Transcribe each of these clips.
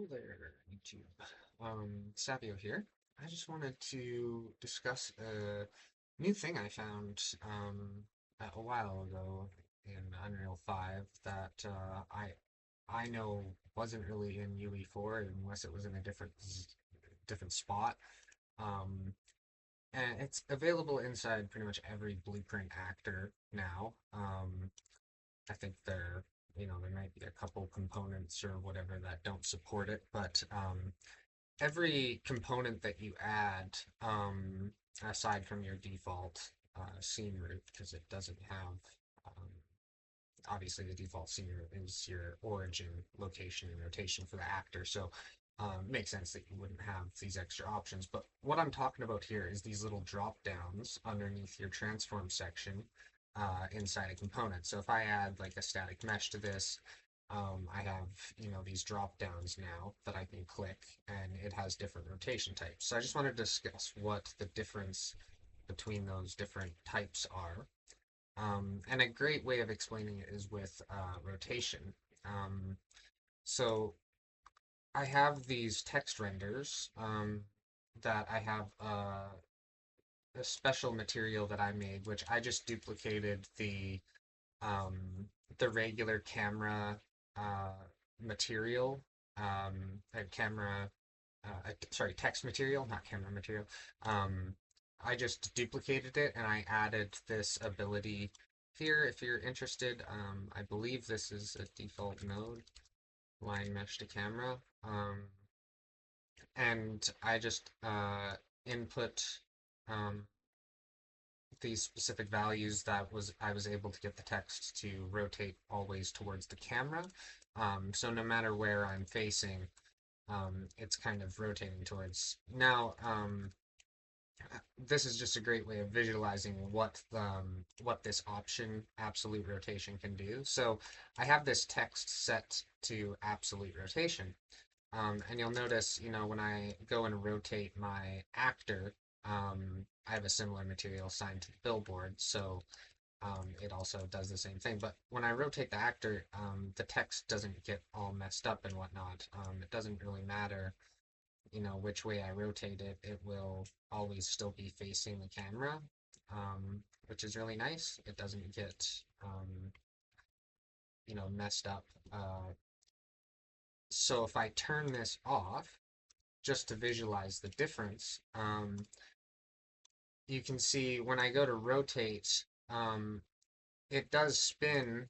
Hello there, YouTube. Savio here. I just wanted to discuss a new thing I found a while ago in Unreal 5 that I know wasn't really in UE4 unless it was in a different spot. Um, and it's available inside pretty much every Blueprint actor now. I think there might be a couple components or whatever that don't support it, but every component that you add, aside from your default scene root, because it doesn't have, um, obviously the default scene root is your origin, location, and rotation for the actor, so it makes sense that you wouldn't have these extra options. But what I'm talking about here is these little drop downs underneath your transform section inside a component. So if I add like a static mesh to this, I have, these drop downs now that I can click and it has different rotation types. So I just want to discuss what the difference between those different types are. And a great way of explaining it is with rotation. Um, so I have these text renders that I have a special material that I made, which I just duplicated um, the regular camera uh, material, camera, sorry, text material, not camera material. Um, I just duplicated it and I added this ability here if you're interested. I believe this is a default node, line mesh to camera. And I just input um, these specific values that I was able to get the text to rotate always towards the camera. So no matter where I'm facing, it's kind of rotating towards. Now, this is just a great way of visualizing what this option absolute rotation can do. So I have this text set to absolute rotation. And you'll notice, when I go and rotate my actor, I have a similar material assigned to the billboard, so it also does the same thing. But when I rotate the actor, the text doesn't get all messed up and whatnot. It doesn't really matter, which way I rotate it. It will always still be facing the camera, which is really nice. It doesn't get, messed up. So if I turn this off, just to visualize the difference, you can see when I go to rotate, it does spin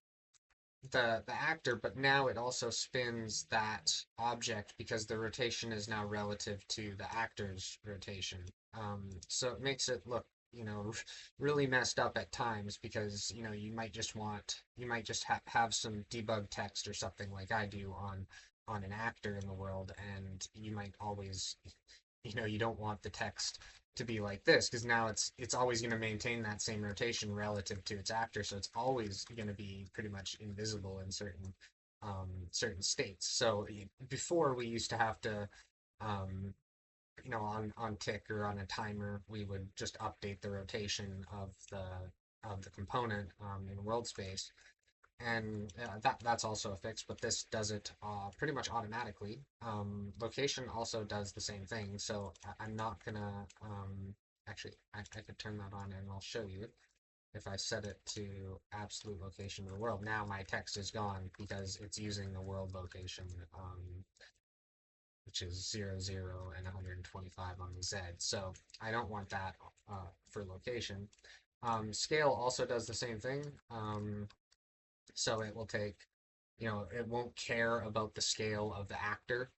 the actor, but now it also spins that object because the rotation is now relative to the actor's rotation. So it makes it look, really messed up at times because, you might just have some debug text or something like I do on an actor in the world, and you might always, you don't want the text to be like this because now it's always going to maintain that same rotation relative to its actor, so it's always going to be pretty much invisible in certain states. So before we used to have to, um, on tick or on a timer, we would just update the rotation of the component in world space, and that's also a fix, but this does it pretty much automatically. Location also does the same thing, so I'm not gonna, actually, I could turn that on and I'll show you. If I set it to absolute location of the world, now my text is gone because it's using the world location, which is 00 and 125 on the Z. So I don't want that for location. Scale also does the same thing. So it will take, it won't care about the scale of the actor.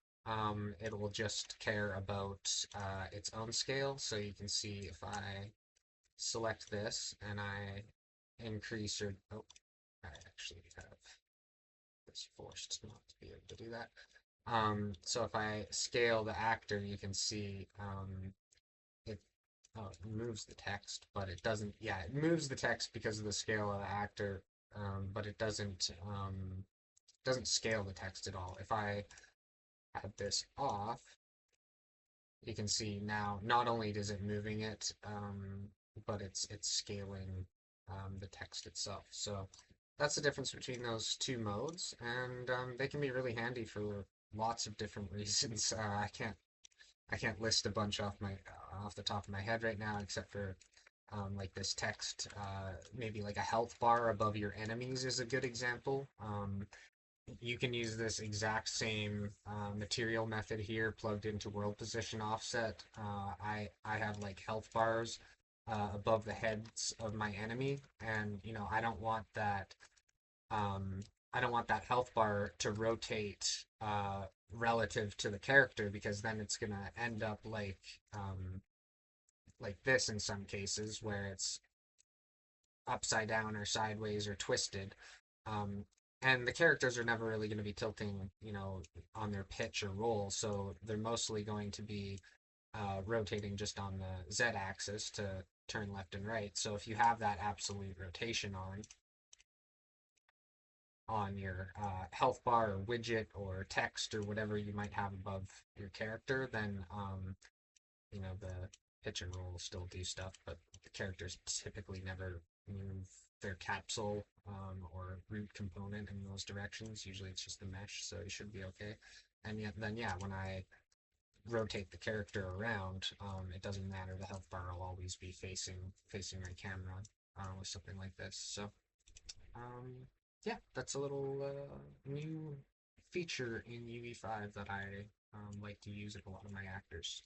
It will just care about its own scale. So you can see if I select this and I increase or, oh, I actually have this forced not to be able to do that. So if I scale the actor, you can see it, oh, it moves the text, but it doesn't, yeah, it moves the text because of the scale of the actor, but it doesn't scale the text at all. If I had this off, you can see now not only does it moving it, but it's scaling the text itself. So that's the difference between those two modes, and they can be really handy for lots of different reasons. I can't list a bunch off the top of my head right now, except for like this text. Maybe like a health bar above your enemies is a good example. You can use this exact same material method here plugged into world position offset. I have like health bars above the heads of my enemy, and I don't want that. Um, I don't want that health bar to rotate relative to the character, because then it's gonna end up like this in some cases, where it's upside down or sideways or twisted. Um, and the characters are never really going to be tilting, on their pitch or roll, so they're mostly going to be rotating just on the Z axis to turn left and right. So if you have that absolute rotation on your health bar or widget or text or whatever you might have above your character, then the pitch and roll will still do stuff, but the characters typically never move their capsule or root component in those directions. Usually it's just the mesh, so it should be okay. And yet, then yeah, when I rotate the character around, it doesn't matter. The health bar will always be facing my camera with something like this. So um, yeah, that's a little new feature in UV5 that I like to use with a lot of my actors.